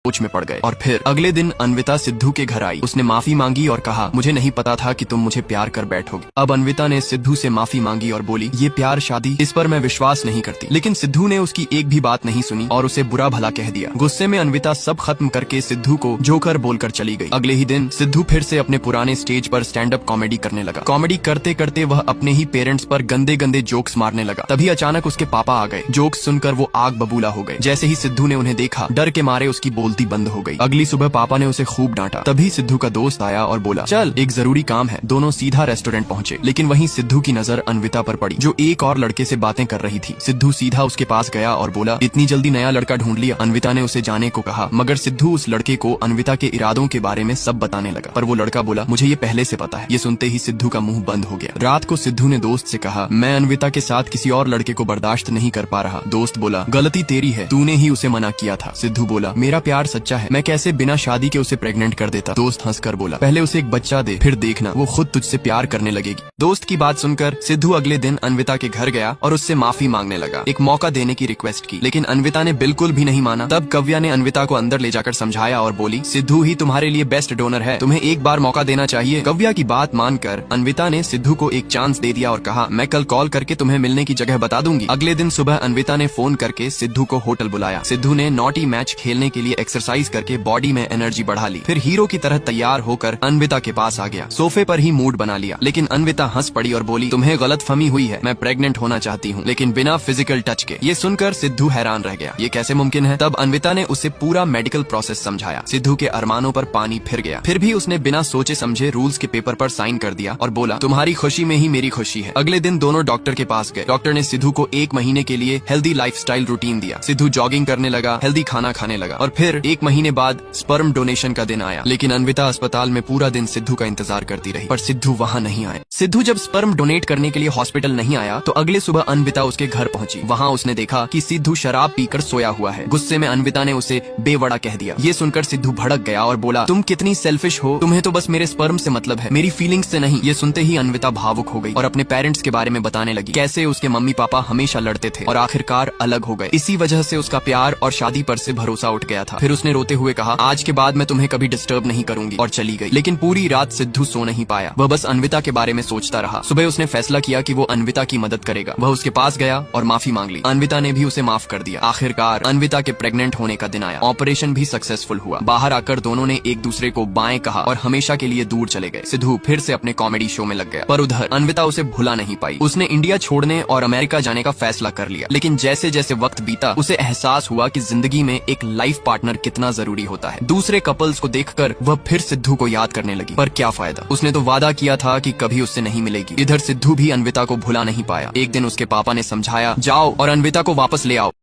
सोच में पड़ गए। और फिर अगले दिन अन्विता सिद्धू के घर आई। उसने माफी मांगी और कहा, मुझे नहीं पता था कि तुम मुझे प्यार कर बैठोगे। अब अन्विता ने सिद्धू से माफी मांगी और बोली, ये प्यार शादी, इस पर मैं विश्वास नहीं करती। लेकिन सिद्धू ने उसकी एक भी बात नहीं सुनी और उसे बुरा भला कह दिया। गुस्से में अन्विता सब खत्म करके सिद्धू को जोकर बोलकर चली गई। अगले ही दिन सिद्धू फिर से अपने पुराने स्टेज पर स्टैंड अप कॉमेडी करने लगा। कॉमेडी करते करते वह अपने ही पेरेंट्स पर गंदे गंदे जोक्स मारने लगा। तभी अचानक उसके पापा आ गए। जोक्स सुनकर वो आग बबूला हो गए। जैसे ही सिद्धू ने उन्हें देखा, डर के मारे उसकी बोलती बंद हो गई। अगली सुबह पापा ने उसे खूब डांटा। तभी सिद्धू का दोस्त आया और बोला, चल एक जरूरी काम है। दोनों सीधा रेस्टोरेंट पहुंचे। लेकिन वहीं सिद्धू की नजर अन्विता पर पड़ी, जो एक और लड़के से बातें कर रही थी। सिद्धू सीधा उसके पास गया और बोला, इतनी जल्दी नया लड़का ढूंढ लिया। अन्विता ने उसे जाने को कहा, मगर सिद्धू उस लड़के को अन्विता के इरादों के बारे में सब बताने लगा। पर वो लड़का बोला, मुझे ये पहले से पता है। ये सुनते ही सिद्धू का मुंह बंद हो गया। रात को सिद्धू ने दोस्त से कहा, मैं अन्विता के साथ किसी और लड़के को बर्दाश्त नहीं कर पा रहा। दोस्त बोला, गलती तेरी है, तूने ही उसे मना किया था। सिद्धू बोला, मेरा प्यार सच्चा है, मैं कैसे बिना शादी के उसे प्रेग्नेंट कर देता। दोस्त हंसकर बोला, पहले उसे एक बच्चा दे, फिर देखना वो खुद तुझसे प्यार करने लगेगी। दोस्त की बात सुनकर सिद्धू अगले दिन अन्विता के घर गया और उससे माफी मांगने लगा, एक मौका देने की रिक्वेस्ट की। लेकिन अन्विता ने बिल्कुल भी नहीं माना। तब कव्या ने अन्विता को अंदर ले जाकर समझाया और बोली, सिद्धू ही तुम्हारे लिए बेस्ट डोनर है, तुम्हें एक बार मौका देना चाहिए। कव्या की बात मानकर अन्विता ने सिद्धू को एक चांस दे दिया और कहा, मैं कल कॉल करके तुम्हें मिलने की जगह बता दूंगी। अगले दिन सुबह अन्विता ने फोन करके सिद्धू को होटल बुलाया। सिद्धू ने नॉटी मैच खेलने के लिए एक्सरसाइज करके बॉडी में एनर्जी बढ़ा ली। फिर हीरो की तरह तैयार होकर अन्विता के पास आ गया। सोफे पर ही मूड बना लिया। लेकिन अन्विता हंस पड़ी और बोली, तुम्हें गलतफहमी हुई है, मैं प्रेग्नेंट होना चाहती हूँ, लेकिन बिना फिजिकल टच के। ये सुनकर सिद्धू हैरान रह गया, ये कैसे मुमकिन है। तब अन्विता ने उसे पूरा मेडिकल प्रोसेस समझाया। सिद्धू के अरमानों पर पानी फिर गया। फिर भी उसने बिना सोचे समझे रूल्स के पेपर पर साइन कर दिया और बोला, तुम्हारी खुशी में ही मेरी खुशी है। अगले दिन दोनों डॉक्टर के पास गए। डॉक्टर ने सिद्धू को 1 महीने के लिए हेल्दी लाइफस्टाइल रूटीन दिया। सिद्धू जॉगिंग करने लगा, हेल्दी खाना खाने लगा। और फिर 1 महीने बाद स्पर्म डोनेशन का दिन आया। लेकिन अन्विता अस्पताल में पूरा दिन सिद्धू का इंतजार करती रही, पर सिद्धू वहाँ नहीं आया। सिद्धू जब स्पर्म डोनेट करने के लिए हॉस्पिटल नहीं आया तो अगले सुबह अन्विता उसके घर पहुंची। वहाँ उसने देखा कि सिद्धू शराब पीकर सोया हुआ है। गुस्से में अन्विता ने उसे बेवड़ा कह दिया। ये सुनकर सिद्धू भड़क गया और बोला, तुम कितनी सेल्फिश हो, तुम्हें तो बस मेरे स्पर्म से मतलब है, मेरी फीलिंग्स से नहीं। ये सुनते ही अन्विता भावुक हो गई और अपने पेरेंट्स के बारे में बताने लगी, कैसे उसके मम्मी पापा हमेशा लड़ते थे और आखिरकार अलग हो गए। इसी वजह से उसका प्यार और शादी पर से भरोसा उठ गया था। फिर उसने रोते हुए कहा, आज के बाद मैं तुम्हें कभी डिस्टर्ब नहीं करूंगी, और चली गई। लेकिन पूरी रात सिद्धू सो नहीं पाया। वह बस अन्विता के बारे में सोचता रहा। सुबह उसने फैसला किया कि वो अन्विता की मदद करेगा। वह उसके पास गया और माफी मांग ली। अन्विता ने भी उसे माफ कर दिया। आखिरकार अन्विता के प्रेग्नेंट होने का दिन आया। ऑपरेशन भी सक्सेसफुल हुआ। बाहर आकर दोनों ने एक दूसरे को बाएं कहा और हमेशा के लिए दूर चले गए। सिद्धू फिर से अपने कॉमेडी शो में लग गया। पर उधर अन्विता उसे भुला नहीं पाई। उसने इंडिया छोड़ने और अमेरिका जाने का फैसला कर लिया। लेकिन जैसे जैसे वक्त बीता उसे एहसास हुआ कि जिंदगी में एक लाइफ पार्टनर कितना जरूरी होता है। दूसरे कपल्स को देखकर वह फिर सिद्धू को याद करने लगी। पर क्या फायदा, उसने तो वादा किया था कि कभी उससे नहीं मिलेगी। इधर सिद्धू भी अन्विता को भुला नहीं पाया। एक दिन उसके पापा ने समझाया, जाओ और अन्विता को वापस ले आओ।